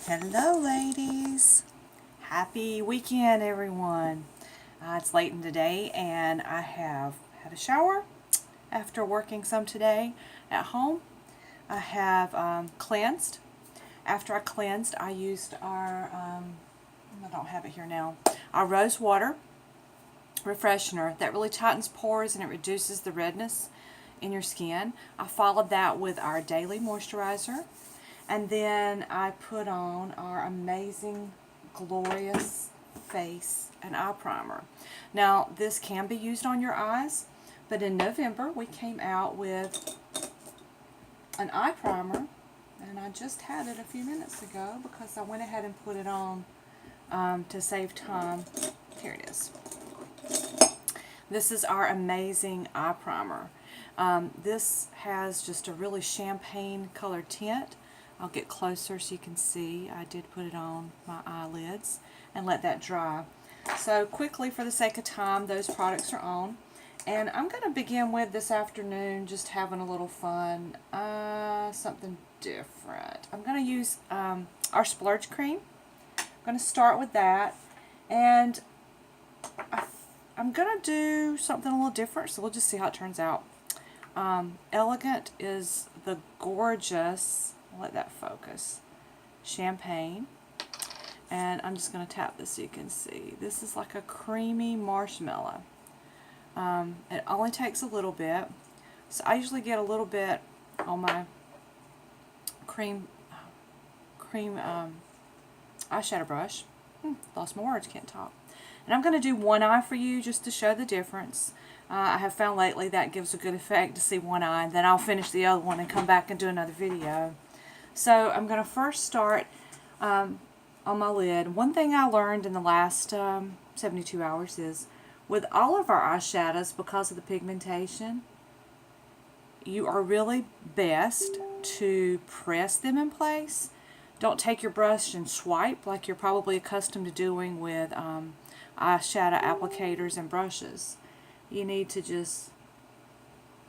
Hello ladies! Happy weekend everyone! It's late in the day and I have had a shower after working some today at home. I have cleansed. After I cleansed, I used our, I don't have it here now, our rose water refreshener that really tightens pores and it reduces the redness in your skin. I followed that with our daily moisturizer. And then I put on our amazing, glorious face and eye primer. Now, this can be used on your eyes, but in November we came out with an eye primer, and I just had it a few minutes ago because I went ahead and put it on to save time. Here it is. This is our amazing eye primer. This has just a really champagne colored tint. I'll get closer so you can see. I did put it on my eyelids and let that dry. So quickly, for the sake of time, those products are on. And I'm going to begin with this afternoon just having a little fun. Something different. I'm going to use our splurge cream. I'm going to start with that. And I'm going to do something a little different, so we'll just see how it turns out. Elegant is the gorgeous, let that focus, champagne, and I'm just going to tap this so you can see. This is like a creamy marshmallow. It only takes a little bit, so I usually get a little bit on my cream eyeshadow brush. Lost my words, can't talk. And I'm going to do one eye for you just to show the difference. I have found lately that gives a good effect to see one eye, and then I'll finish the other one and come back and do another video. So I'm going to first start on my lid. One thing I learned in the last 72 hours is with all of our eyeshadows, because of the pigmentation, you are really best to press them in place. Don't take your brush and swipe like you're probably accustomed to doing with eyeshadow applicators and brushes. You need to just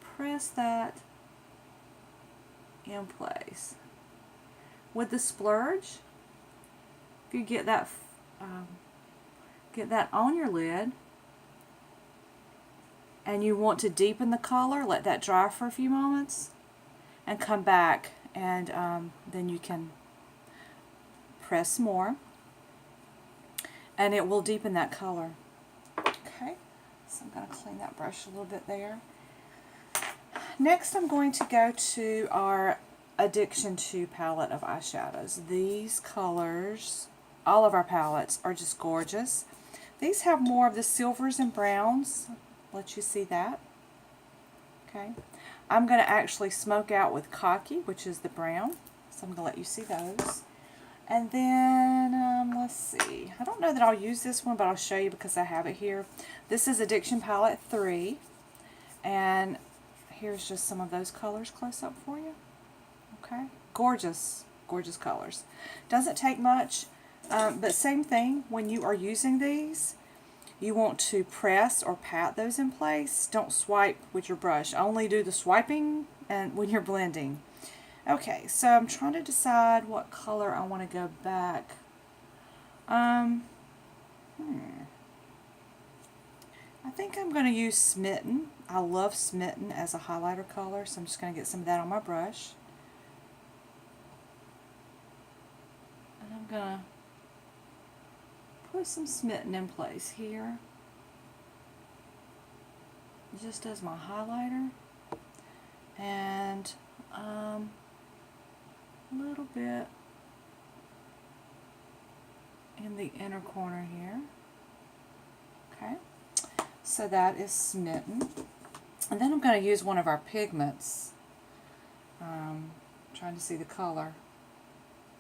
press that in place. With the splurge, if you get that on your lid and you want to deepen the color, let that dry for a few moments and come back, and then you can press more and it will deepen that color. Okay, so I'm going to clean that brush a little bit there. Next, I'm going to go to our Addiction 2 palette of eyeshadows. These colors, all of our palettes, are just gorgeous. These have more of the silvers and browns. Let you see that. Okay, I'm going to actually smoke out with Cocky, which is the brown. So I'm going to let you see those. And then, let's see. I don't know that I'll use this one, but I'll show you because I have it here. This is Addiction Palette 3. And here's just some of those colors close up for you. Okay, gorgeous, gorgeous colors. Doesn't take much, but same thing, when you are using these, you want to press or pat those in place. Don't swipe with your brush. Only do the swiping and when you're blending. Okay, so I'm trying to decide what color I want to go back. I think I'm going to use Smitten. I love Smitten as a highlighter color, so I'm just going to get some of that on my brush. And I'm going to put some Smitten in place here, just as my highlighter, and a little bit in the inner corner here. Okay, so that is Smitten. And then I'm going to use one of our pigments. Trying to see the color.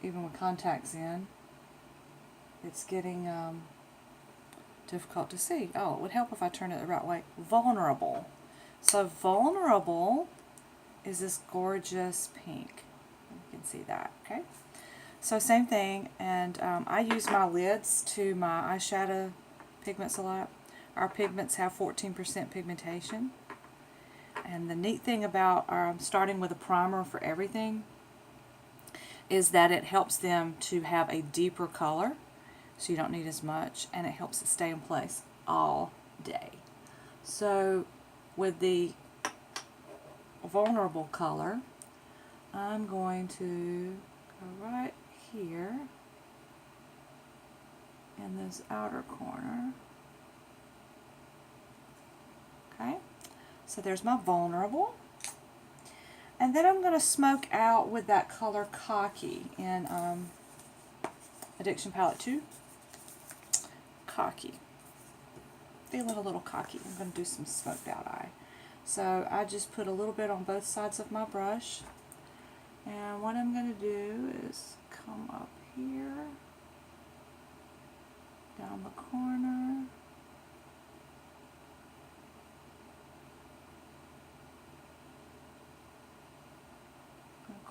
Even with contacts in, it's getting difficult to see. Oh, it would help if I turned it the right way. Vulnerable. So Vulnerable is this gorgeous pink. You can see that, okay? So same thing, and I use my lids to my eyeshadow pigments a lot. Our pigments have 14% pigmentation. And the neat thing about starting with a primer for everything is that it helps them to have a deeper color, so you don't need as much, and it helps it stay in place all day. So with the vulnerable color, I'm going to go right here in this outer corner. Okay, so there's my vulnerable. And then I'm going to smoke out with that color Cocky in Addiction Palette 2. Cocky. Feeling a little cocky. I'm going to do some smoked out eye. So I just put a little bit on both sides of my brush. And what I'm going to do is come up here, down the corner,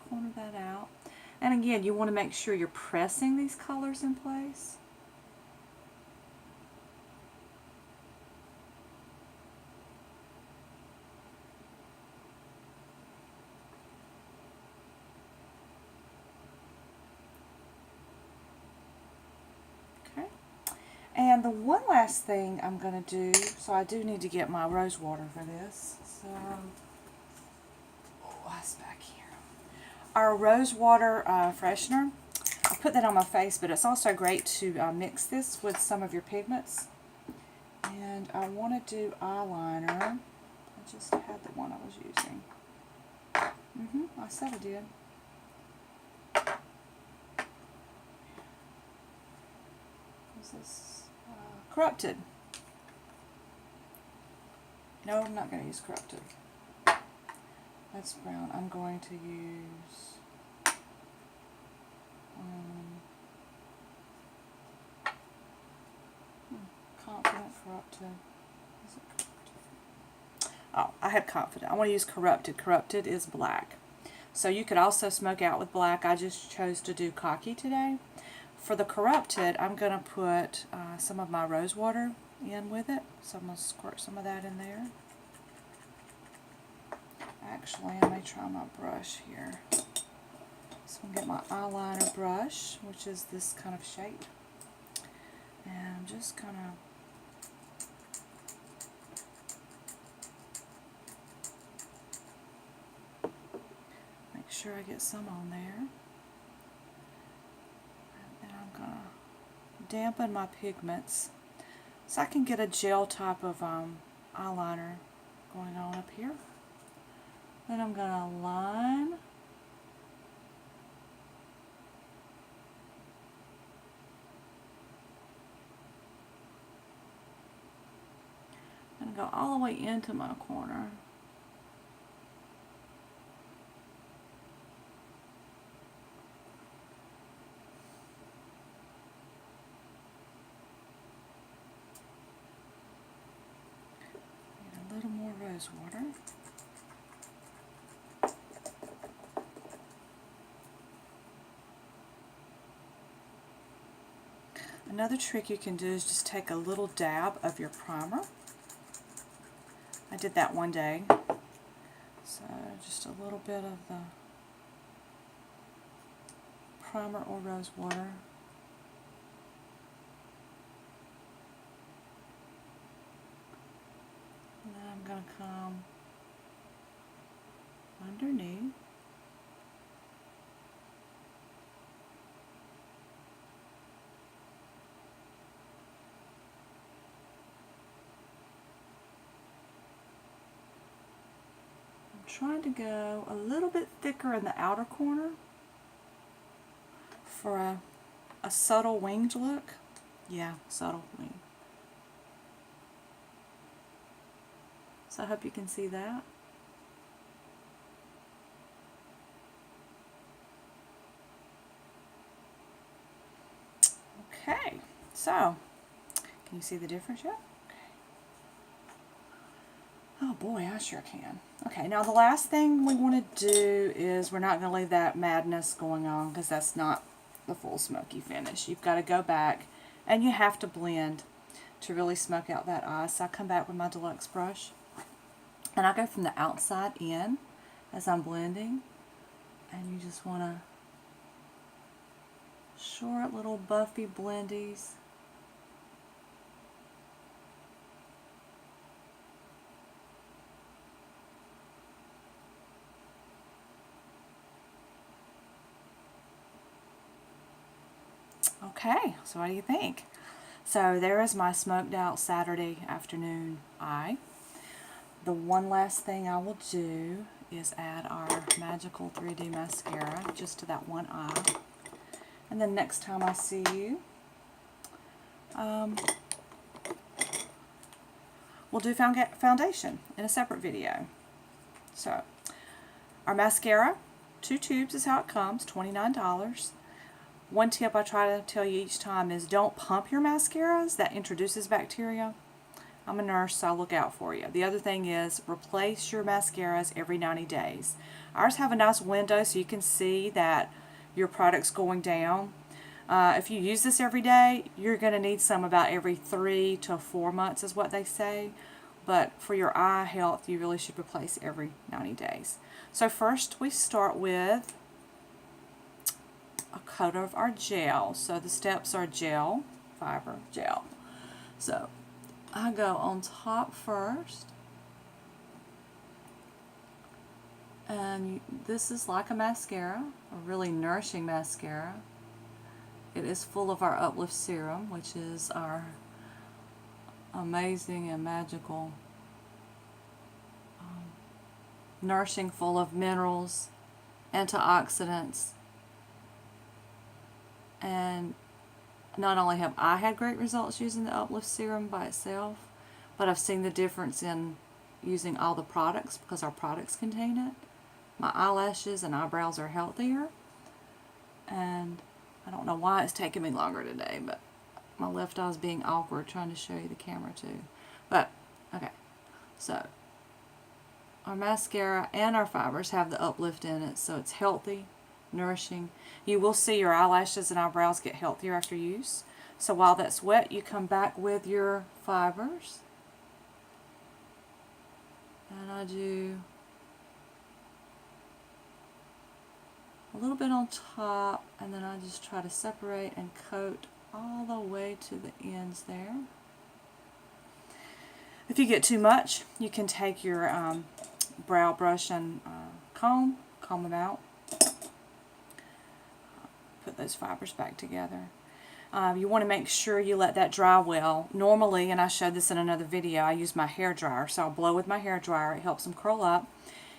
corner that out. And again, you want to make sure you're pressing these colors in place. Okay. And the one last thing I'm going to do, so I do need to get my rose water for this. So, what's back here? Our rose water freshener. I put that on my face, but it's also great to mix this with some of your pigments. And I want to do eyeliner. I just had the one I was using. I said I did. What's this? Corrupted. No, I'm not going to use Corrupted. That's brown. I'm going to use Confident, Corrupted. Is it Corrupted? Oh, I had Confident. I want to use Corrupted. Corrupted is black. So you could also smoke out with black. I just chose to do Cocky today. For the Corrupted, I'm going to put some of my rose water in with it. So I'm going to squirt some of that in there. Actually, I may try my brush here. So I'm going to get my eyeliner brush, which is this kind of shape. And I'm just going to make sure I get some on there. And then I'm going to dampen my pigments so I can get a gel type of eyeliner going on up here. Then I'm going to line and go all the way into my corner. Need a little more rose water. Another trick you can do is just take a little dab of your primer. I did that one day. So just a little bit of the primer or rose water. And then I'm going to come underneath. Trying to go a little bit thicker in the outer corner for a subtle winged look. Yeah, subtle wing. So I hope you can see that. Okay, so can you see the difference yet? Oh boy, I sure can. Okay, now the last thing we want to do is we're not going to leave that madness going on because that's not the full smoky finish. You've got to go back and you have to blend to really smoke out that eye. So I come back with my deluxe brush and I go from the outside in as I'm blending, and you just want to short little buffy blendies. Okay, so what do you think? So there is my smoked out Saturday afternoon eye. The one last thing I will do is add our magical 3D mascara just to that one eye. And then next time I see you, we'll do foundation in a separate video. So our mascara, 2 tubes is how it comes, $29. One tip I try to tell you each time is don't pump your mascaras. That introduces bacteria. I'm a nurse, so I'll look out for you. The other thing is replace your mascaras every 90 days. Ours have a nice window so you can see that your product's going down. If you use this every day, you're going to need some about every 3 to 4 months is what they say. But for your eye health, you really should replace every 90 days. So first we start with a coat of our gel. So the steps are gel, fiber, gel. So I go on top first, and this is like a mascara, a really nourishing mascara. It is full of our Uplift Serum, which is our amazing and magical nourishing, full of minerals, antioxidants. And not only have I had great results using the Uplift Serum by itself, but I've seen the difference in using all the products because our products contain it. My eyelashes and eyebrows are healthier. And I don't know why it's taking me longer today, but my left eye's being awkward trying to show you the camera too. But, okay. So, our mascara and our fibers have the Uplift in it, so it's healthy, nourishing. You will see your eyelashes and eyebrows get healthier after use. So while that's wet, you come back with your fibers. And I do a little bit on top, and then I just try to separate and coat all the way to the ends there. If you get too much, you can take your brow brush and comb them out. Put those fibers back together. You want to make sure you let that dry well. Normally, and I showed this in another video, I use my hair dryer. So I'll blow with my hair dryer. It helps them curl up.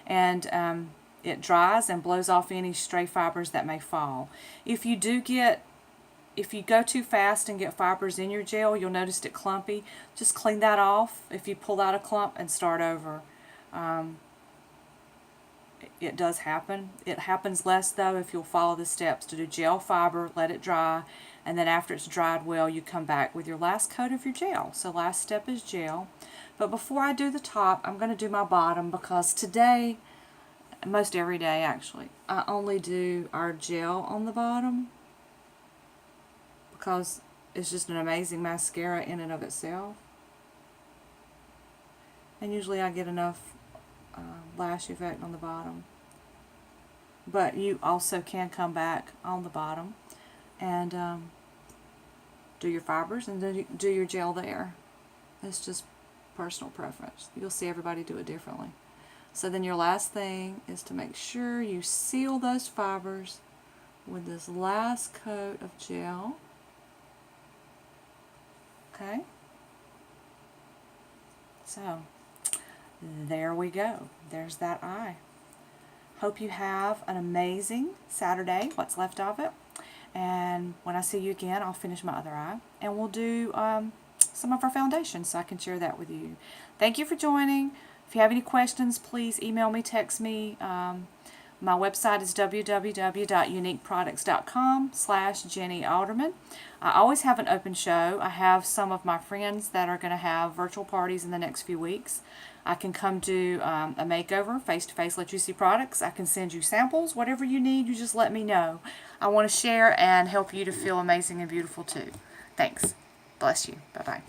And it dries and blows off any stray fibers that may fall. If you go too fast and get fibers in your gel, you'll notice it clumpy. Just clean that off if you pull out a clump and start over. It does happen. It happens less though if you'll follow the steps to do gel, fiber, let it dry, and then after it's dried well, you come back with your last coat of your gel. So last step is gel. But before I do the top, I'm going to do my bottom because today, most every day actually, I only do our gel on the bottom because it's just an amazing mascara in and of itself. And usually I get enough lash effect on the bottom. But you also can come back on the bottom and do your fibers and do your gel there. It's just personal preference. You'll see everybody do it differently. So then your last thing is to make sure you seal those fibers with this last coat of gel. Okay? So, there we go. There's that eye. Hope you have an amazing Saturday, what's left of it. And when I see you again, I'll finish my other eye. And we'll do some of our foundation so I can share that with you. Thank you for joining. If you have any questions, please email me, text me. My website is www.youniqueproducts.com/Jennie Alderman. I always have an open show. I have some of my friends that are going to have virtual parties in the next few weeks. I can come do a makeover, face-to-face, let you see products. I can send you samples, whatever you need, you just let me know. I want to share and help you to feel amazing and beautiful too. Thanks. Bless you. Bye-bye.